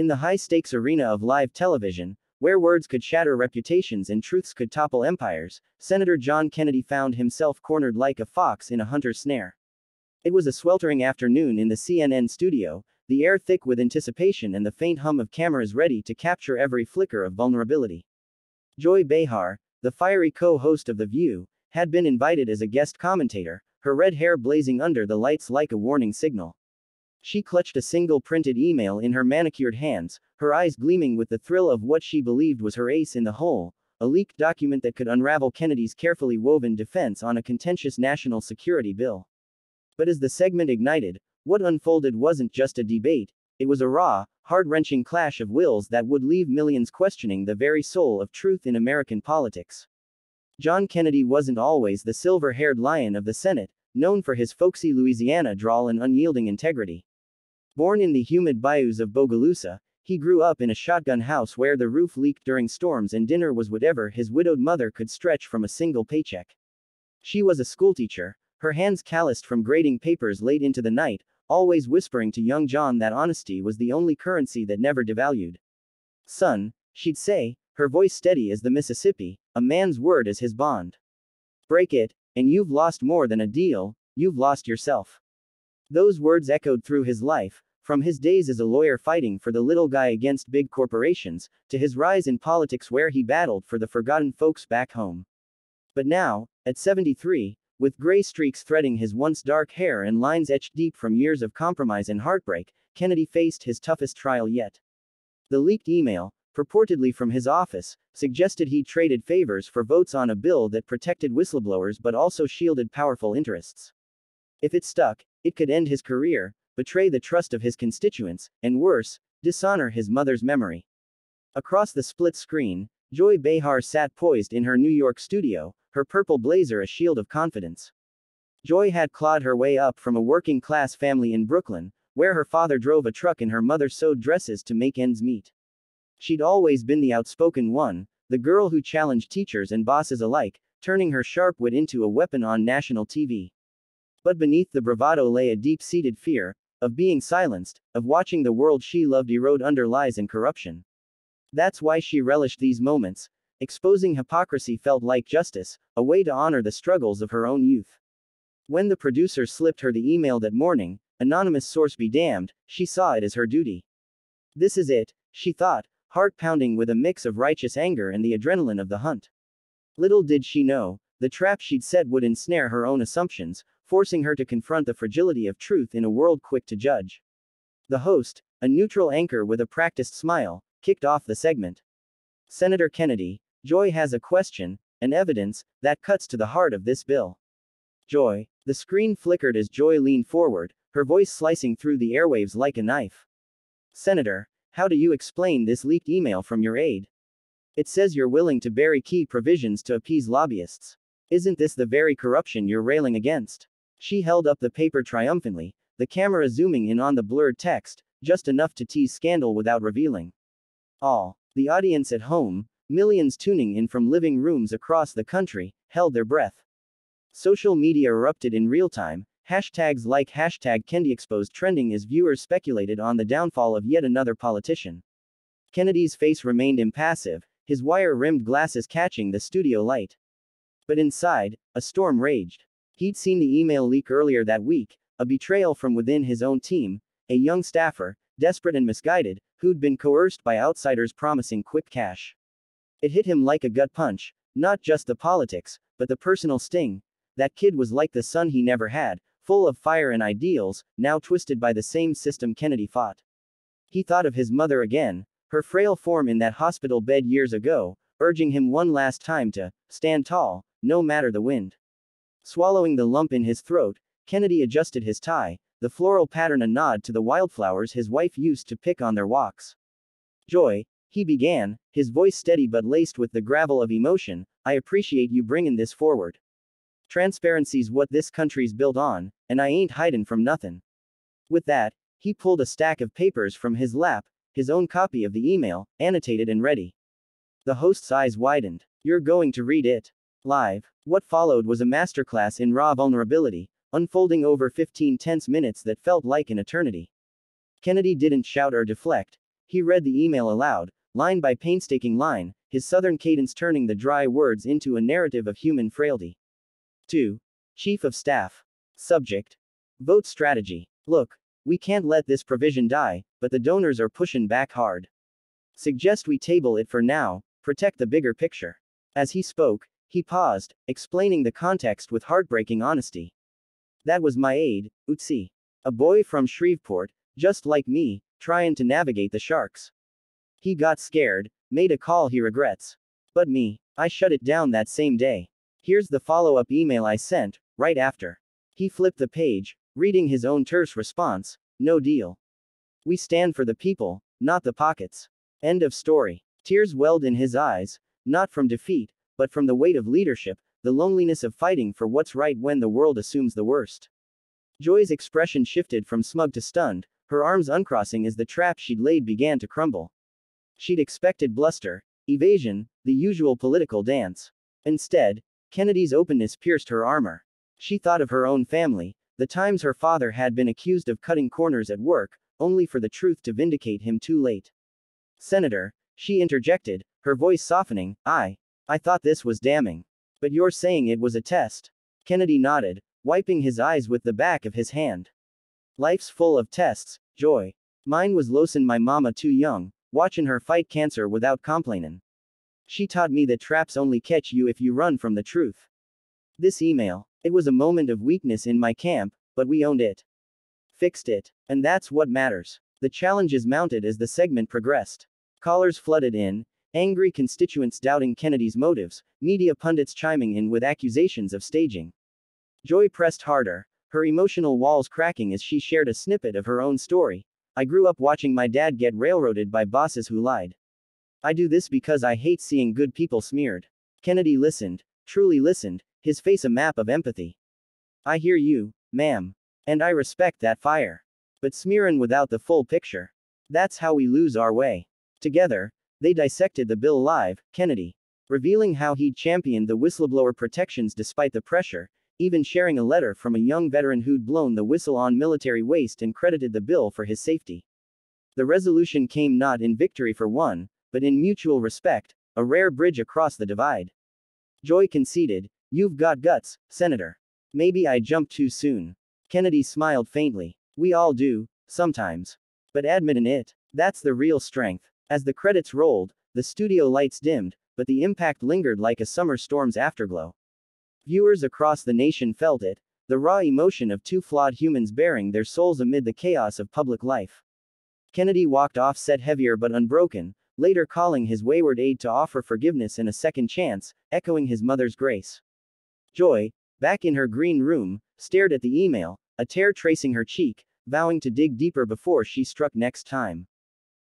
In the high-stakes arena of live television, where words could shatter reputations and truths could topple empires, Senator John Kennedy found himself cornered like a fox in a hunter's snare. It was a sweltering afternoon in the CNN studio, the air thick with anticipation and the faint hum of cameras ready to capture every flicker of vulnerability. Joy Behar, the fiery co-host of The View, had been invited as a guest commentator, her red hair blazing under the lights like a warning signal. She clutched a single printed email in her manicured hands, her eyes gleaming with the thrill of what she believed was her ace in the hole, a leaked document that could unravel Kennedy's carefully woven defense on a contentious national security bill. But as the segment ignited, what unfolded wasn't just a debate, it was a raw, heart-wrenching clash of wills that would leave millions questioning the very soul of truth in American politics. John Kennedy wasn't always the silver-haired lion of the Senate, known for his folksy Louisiana drawl and unyielding integrity. Born in the humid bayous of Bogalusa, he grew up in a shotgun house where the roof leaked during storms and dinner was whatever his widowed mother could stretch from a single paycheck. She was a schoolteacher, her hands calloused from grading papers late into the night, always whispering to young John that honesty was the only currency that never devalued. "Son," she'd say, her voice steady as the Mississippi, "a man's word is his bond. Break it, and you've lost more than a deal, you've lost yourself." Those words echoed through his life, from his days as a lawyer fighting for the little guy against big corporations, to his rise in politics where he battled for the forgotten folks back home. But now, at 73, with gray streaks threading his once dark hair and lines etched deep from years of compromise and heartbreak, Kennedy faced his toughest trial yet. The leaked email, purportedly from his office, suggested he'd traded favors for votes on a bill that protected whistleblowers but also shielded powerful interests. If it stuck, it could end his career, betray the trust of his constituents, and worse, dishonor his mother's memory. Across the split screen, Joy Behar sat poised in her New York studio, her purple blazer a shield of confidence. Joy had clawed her way up from a working-class family in Brooklyn, where her father drove a truck and her mother sewed dresses to make ends meet. She'd always been the outspoken one, the girl who challenged teachers and bosses alike, turning her sharp wit into a weapon on national TV. But beneath the bravado lay a deep-seated fear, of being silenced, of watching the world she loved erode under lies and corruption. That's why she relished these moments. Exposing hypocrisy felt like justice, a way to honor the struggles of her own youth. When the producer slipped her the email that morning, anonymous source be damned, she saw it as her duty. This is it, she thought, heart pounding with a mix of righteous anger and the adrenaline of the hunt. Little did she know, the trap she'd set would ensnare her own assumptions, forcing her to confront the fragility of truth in a world quick to judge. The host, a neutral anchor with a practiced smile, kicked off the segment. "Senator Kennedy, Joy has a question, and evidence, that cuts to the heart of this bill." "Joy." The screen flickered as Joy leaned forward, her voice slicing through the airwaves like a knife. "Senator, how do you explain this leaked email from your aide? It says you're willing to bury key provisions to appease lobbyists. Isn't this the very corruption you're railing against?" She held up the paper triumphantly, the camera zooming in on the blurred text, just enough to tease scandal without revealing. All. The audience at home, millions tuning in from living rooms across the country, held their breath. Social media erupted in real time, hashtags like #KennedyExposed trending as viewers speculated on the downfall of yet another politician. Kennedy's face remained impassive, his wire-rimmed glasses catching the studio light. But inside, a storm raged. He'd seen the email leak earlier that week, a betrayal from within his own team, a young staffer, desperate and misguided, who'd been coerced by outsiders promising quick cash. It hit him like a gut punch, not just the politics, but the personal sting. That kid was like the son he never had, full of fire and ideals, now twisted by the same system Kennedy fought. He thought of his mother again, her frail form in that hospital bed years ago, urging him one last time to stand tall, no matter the wind. Swallowing the lump in his throat, Kennedy adjusted his tie, the floral pattern a nod to the wildflowers his wife used to pick on their walks. "Joy," he began, his voice steady but laced with the gravel of emotion, "I appreciate you bringing this forward. Transparency's what this country's built on, and I ain't hidin' from nothin'." With that, he pulled a stack of papers from his lap, his own copy of the email, annotated and ready. The host's eyes widened. "You're going to read it live?" What followed was a masterclass in raw vulnerability, unfolding over 15 tense minutes that felt like an eternity. Kennedy didn't shout or deflect. He read the email aloud, line by painstaking line, his southern cadence turning the dry words into a narrative of human frailty. 2. Chief of Staff. Subject. Vote strategy. Look, we can't let this provision die, but the donors are pushing back hard. Suggest we table it for now, protect the bigger picture. As he spoke, he paused, explaining the context with heartbreaking honesty. That was my aide, Utsi. A boy from Shreveport, just like me, trying to navigate the sharks. He got scared, made a call he regrets. But me, I shut it down that same day. Here's the follow-up email I sent, right after. He flipped the page, reading his own terse response, no deal. We stand for the people, not the pockets. End of story. Tears welled in his eyes, not from defeat, but from the weight of leadership, the loneliness of fighting for what's right when the world assumes the worst. Joy's expression shifted from smug to stunned, her arms uncrossing as the trap she'd laid began to crumble. She'd expected bluster, evasion, the usual political dance. Instead, Kennedy's openness pierced her armor. She thought of her own family, the times her father had been accused of cutting corners at work, only for the truth to vindicate him too late. Senator, she interjected, her voice softening, I thought this was damning. But you're saying it was a test? Kennedy nodded, wiping his eyes with the back of his hand. Life's full of tests, Joy. Mine was losing my mama too young, watching her fight cancer without complainin'. She taught me that traps only catch you if you run from the truth. This email, it was a moment of weakness in my camp, but we owned it. Fixed it. And that's what matters. The challenges mounted as the segment progressed. Callers flooded in, angry constituents doubting Kennedy's motives, media pundits chiming in with accusations of staging. Joy pressed harder, her emotional walls cracking as she shared a snippet of her own story. I grew up watching my dad get railroaded by bosses who lied. I do this because I hate seeing good people smeared. Kennedy listened, truly listened, his face a map of empathy. I hear you, ma'am. And I respect that fire. But smearin' without the full picture. That's how we lose our way. Together, they dissected the bill live, Kennedy. Revealing how he'd championed the whistleblower protections despite the pressure, even sharing a letter from a young veteran who'd blown the whistle on military waste and credited the bill for his safety. The resolution came not in victory for one, but in mutual respect, a rare bridge across the divide. Joy conceded, you've got guts, Senator. Maybe I jumped too soon. Kennedy smiled faintly. We all do, sometimes. But admitting it, that's the real strength. As the credits rolled, the studio lights dimmed, but the impact lingered like a summer storm's afterglow. Viewers across the nation felt it, the raw emotion of two flawed humans bearing their souls amid the chaos of public life. Kennedy walked off set heavier but unbroken, later calling his wayward aide to offer forgiveness and a second chance, echoing his mother's grace. Joy, back in her green room, stared at the email, a tear tracing her cheek, vowing to dig deeper before she struck next time.